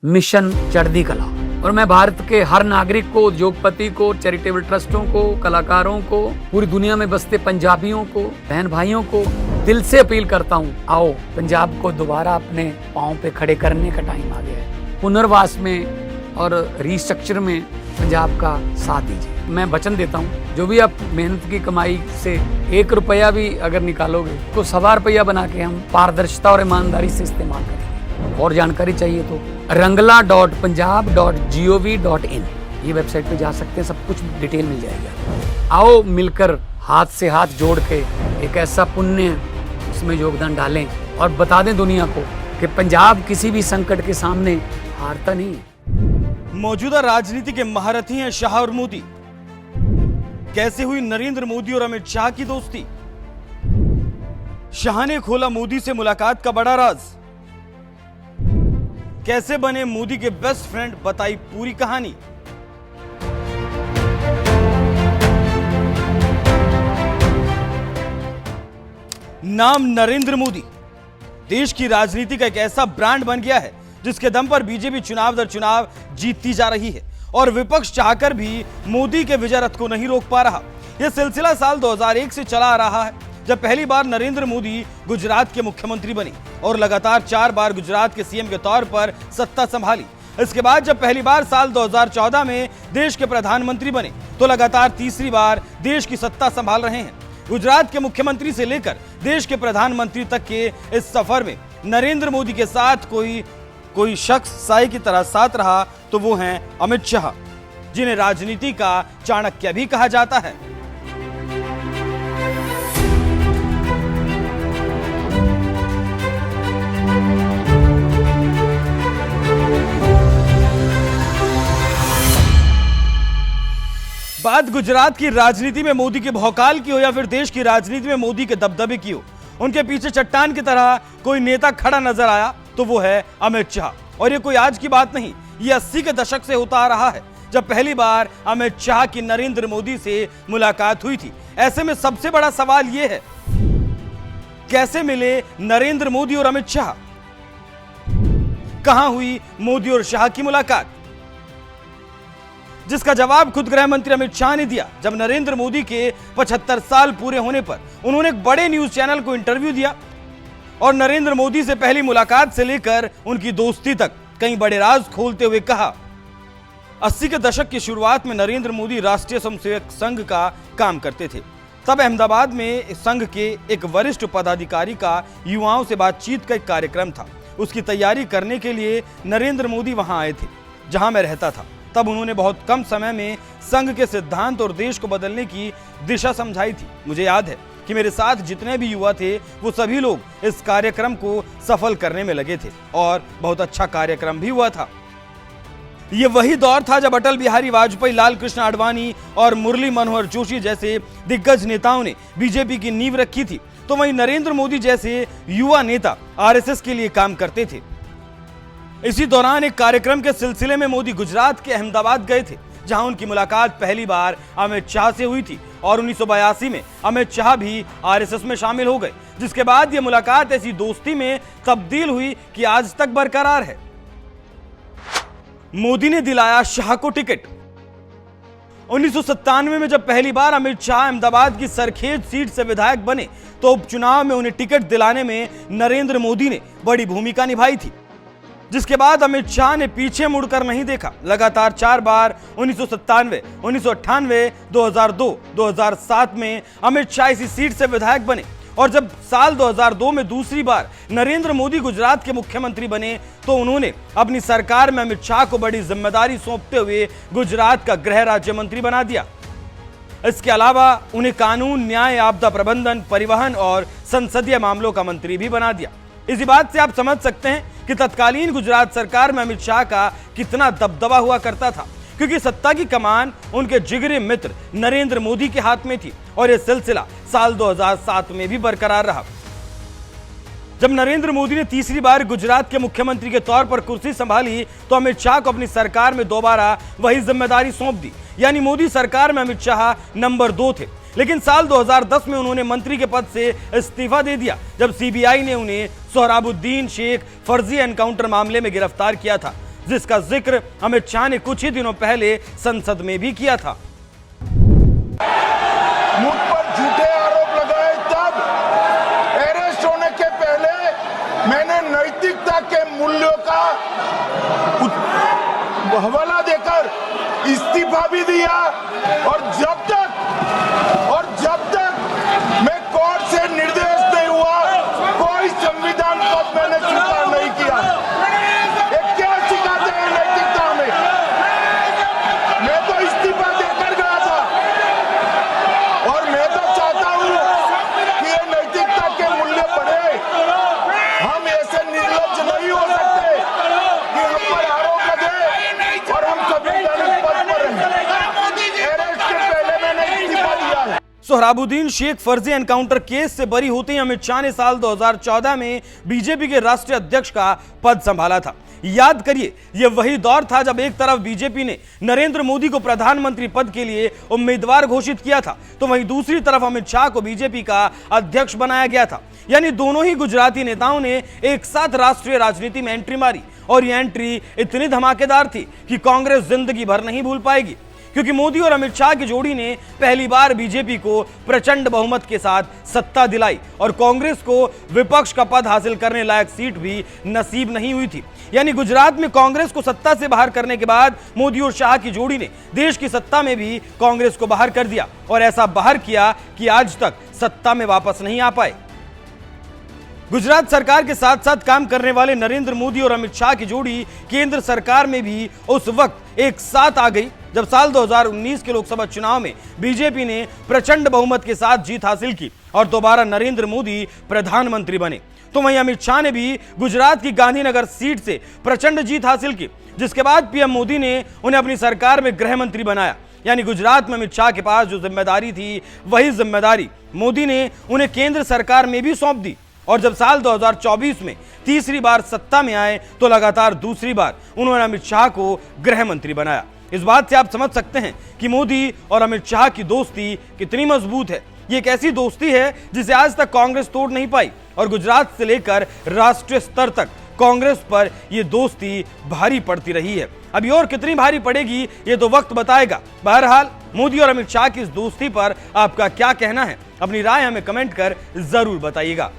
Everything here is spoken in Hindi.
मिशन चढ़ती कला। और मैं भारत के हर नागरिक को, उद्योगपति को, चैरिटेबल ट्रस्टों को, कलाकारों को, पूरी दुनिया में बसते पंजाबियों को, बहन भाइयों को दिल से अपील करता हूँ, आओ पंजाब को दोबारा अपने पाँव पे खड़े करने का टाइम आ गया है। पुनर्वास में और रिस्ट्रक्चर में पंजाब का साथ दीजिए। मैं वचन देता हूँ, जो भी आप मेहनत की कमाई से 1 रुपया भी अगर निकालोगे तो 1.25 रुपया बना के हम पारदर्शिता और ईमानदारी से इस्तेमाल करेंगे। और जानकारी चाहिए तो rangla.punjab.gov.in ये वेबसाइट पे जा सकते हैं, सब कुछ डिटेल मिल जाएगा। आओ मिलकर हाथ से हाथ जोड़ के एक ऐसा पुण्य उसमें योगदान डालें और बता दें दुनिया को कि पंजाब किसी भी संकट के सामने हारता नहीं है। मौजूदा राजनीति के महारथी हैं शाह और मोदी। कैसे हुई नरेंद्र मोदी और अमित शाह की दोस्ती? शाह ने खोला मोदी से मुलाकात का बड़ा राज। कैसे बने मोदी के बेस्ट फ्रेंड, बताई पूरी कहानी। नाम नरेंद्र मोदी देश की राजनीति का एक ऐसा ब्रांड बन गया है जिसके दम पर बीजेपी चुनाव दर चुनाव जीतती जा रही है और विपक्ष चाहकर भी मोदी के विजय रथ को नहीं रोक पा रहा। यह सिलसिला साल 2001 से चला आ रहा है, जब पहली बार नरेंद्र मोदी गुजरात के मुख्यमंत्री बने और लगातार 4 बार गुजरात के सीएम के तौर पर सत्ता संभाली। इसके बाद जब पहली बार साल 2014 में देश के प्रधानमंत्री बने तो लगातार तीसरी बार देश की सत्ता संभाल रहे हैं। गुजरात के मुख्यमंत्री से लेकर देश के प्रधानमंत्री तक के इस सफर में नरेंद्र मोदी के साथ कोई शख्स साई की तरह साथ रहा तो वो हैं अमित शाह, जिन्हें राजनीति का चाणक्य भी कहा जाता है। बात गुजरात की राजनीति में मोदी के भौकाल की हो या फिर देश की राजनीति में मोदी के दबदबे की हो, उनके पीछे चट्टान की तरह कोई नेता खड़ा नजर आया तो वो है अमित शाह। और ये कोई आज की बात नहीं, ये 80 के दशक से होता आ रहा है जब पहली बार अमित शाह की नरेंद्र मोदी से मुलाकात हुई थी। ऐसे में सबसे बड़ा सवाल ये है, कैसे मिले नरेंद्र मोदी और अमित शाह? कहां हुई मोदी और शाह की मुलाकात? जिसका जवाब खुद गृह मंत्री अमित शाह ने दिया जब नरेंद्र मोदी के 75 साल पूरे होने पर उन्होंने एक बड़े न्यूज चैनल को इंटरव्यू दिया और नरेंद्र मोदी से पहली मुलाकात से लेकर उनकी दोस्ती तक कई बड़े राज खोलते हुए कहा। 80 के दशक की शुरुआत में नरेंद्र मोदी राष्ट्रीय स्वयंसेवक संघ का काम करते थे। तब अहमदाबाद में संघ के एक वरिष्ठ पदाधिकारी का युवाओं से बातचीत का एक कार्यक्रम था। उसकी तैयारी करने के लिए नरेंद्र मोदी वहां आए थे जहां मैं रहता था। तब उन्होंने बहुत कम समय में संघ के सिद्धांत और देश को बदलने की दिशा समझाई थी। मुझे याद है कि मेरे साथ जितने भी युवा थे वो सभी लोग इस कार्यक्रम को सफल करने में लगे थे और बहुत अच्छा कार्यक्रम भी हुआ था। ये वही दौर था जब अटल बिहारी वाजपेयी, लाल कृष्ण आडवाणी और मुरली मनोहर जोशी जैसे दिग्गज नेताओं ने बीजेपी की नींव रखी थी, तो वहीं नरेंद्र मोदी जैसे युवा नेता आरएसएस के लिए काम करते थे। इसी दौरान एक कार्यक्रम के सिलसिले में मोदी गुजरात के अहमदाबाद गए थे जहां उनकी मुलाकात पहली बार अमित शाह से हुई थी और 1982 में अमित शाह भी आरएसएस में शामिल हो गए, जिसके बाद यह मुलाकात ऐसी दोस्ती में तब्दील हुई कि आज तक बरकरार है। मोदी ने दिलाया शाह को टिकट। 1997 में जब पहली बार अमित शाह अहमदाबाद की सरखेज सीट से विधायक बने तो उपचुनाव में उन्हें टिकट दिलाने में नरेंद्र मोदी ने बड़ी भूमिका निभाई थी, जिसके बाद अमित शाह ने पीछे मुड़कर नहीं देखा। लगातार 4 बार 1997, 1998, 2002, 2007 में अमित शाह इसी सीट से विधायक बने और जब साल 2002 में दूसरी बार नरेंद्र मोदी गुजरात के मुख्यमंत्री बने तो उन्होंने अपनी सरकार में अमित शाह को बड़ी जिम्मेदारी सौंपते हुए गुजरात का गृह राज्य मंत्री बना दिया। इसके अलावा उन्हें कानून, न्याय, आपदा प्रबंधन, परिवहन और संसदीय मामलों का मंत्री भी बना दिया। इसी बात से आप समझ सकते हैं कि तत्कालीन गुजरात सरकार में अमित शाह का कितना दबदबा हुआ करता था, क्योंकि सत्ता की कमान उनके जिगरी मित्र नरेंद्र मोदी के हाथ में थी और यह सिलसिला साल 2007 में भी बरकरार रहा। जब नरेंद्र मोदी ने तीसरी बार गुजरात के मुख्यमंत्री के तौर पर कुर्सी संभाली तो अमित शाह को अपनी सरकार में दोबारा वही जिम्मेदारी सौंप दी, यानी मोदी सरकार में अमित शाह नंबर 2 थे। लेकिन साल 2010 में उन्होंने मंत्री के पद से इस्तीफा दे दिया जब सीबीआई ने उन्हें सोहराबुद्दीन शेख फर्जी एनकाउंटर मामले में गिरफ्तार किया था, जिसका जिक्र अमित शाह ने कुछ ही दिनों पहले संसद में भी किया था। मुझ पर झूठे आरोप लगाए तब अरेस्ट होने के पहले मैंने नैतिकता के मूल्यों का हवाला देकर इस्तीफा भी दिया और जब तक मैं कोर्ट से निर्देश नहीं हुआ कोई संविधान पद मैंने स्वीकार नहीं किया। ये क्या सिखाते हैं नैतिकता में? मैं तो इस्तीफा देकर गया था और मैं तो चाहता हूं कि ये नैतिकता के मूल्य बढ़े। हम ऐसे निर्लज्ज नहीं हो सकते कि हम पर आरोप लगे और हम संवैधानिक पद पर रहें। अरेस्ट के पहले मैंने इस्तीफा दिया है। सोहराबुद्दीन शेख फर्जी एनकाउंटर केस से बरी होते ही अमित शाह ने साल 2014 में बीजेपी के राष्ट्रीय अध्यक्ष का पद संभाला था। याद करिए, यह वही दौर था जब एक तरफ बीजेपी ने नरेंद्र मोदी को प्रधानमंत्री पद के लिए उम्मीदवार घोषित किया था, तो वहीं दूसरी तरफ अमित शाह को बीजेपी का अध्यक्ष बनाया गया था। यानी दोनों ही गुजराती नेताओं ने एक साथ राष्ट्रीय राजनीति में एंट्री मारी और यह एंट्री इतनी धमाकेदार थी कि कांग्रेस जिंदगी भर नहीं भूल पाएगी, क्योंकि मोदी और अमित शाह की जोड़ी ने पहली बार बीजेपी को प्रचंड बहुमत के साथ सत्ता दिलाई और कांग्रेस को विपक्ष का पद हासिल करने लायक सीट भी नसीब नहीं हुई थी। यानी गुजरात में कांग्रेस को सत्ता से बाहर करने के बाद मोदी और शाह की जोड़ी ने देश की सत्ता में भी कांग्रेस को बाहर कर दिया और ऐसा बाहर किया कि आज तक सत्ता में वापस नहीं आ पाए। गुजरात सरकार के साथ साथ काम करने वाले नरेंद्र मोदी और अमित शाह की जोड़ी केंद्र सरकार में भी उस वक्त एक साथ आ गई जब साल 2019 के लोकसभा चुनाव में बीजेपी ने प्रचंड बहुमत के साथ जीत हासिल की और दोबारा नरेंद्र मोदी प्रधानमंत्री बने। तो वहीं अमित शाह ने भी गुजरात की गांधीनगर सीट से प्रचंड जीत हासिल की, जिसके बाद पीएम मोदी ने उन्हें अपनी सरकार में गृह मंत्री बनाया। यानी गुजरात में अमित शाह के पास जो जिम्मेदारी थी वही जिम्मेदारी मोदी ने उन्हें केंद्र सरकार में भी सौंप दी और जब साल 2024 में तीसरी बार सत्ता में आए तो लगातार दूसरी बार उन्होंने अमित शाह को गृह मंत्री बनाया। इस बात से आप समझ सकते हैं कि मोदी और अमित शाह की दोस्ती कितनी मजबूत है। ये एक ऐसी दोस्ती है जिसे आज तक कांग्रेस तोड़ नहीं पाई और गुजरात से लेकर राष्ट्रीय स्तर तक कांग्रेस पर यह दोस्ती भारी पड़ती रही है। अभी और कितनी भारी पड़ेगी ये तो वक्त बताएगा। बहरहाल मोदी और अमित शाह की इस दोस्ती पर आपका क्या कहना है? अपनी राय हमें कमेंट कर जरूर बताइएगा।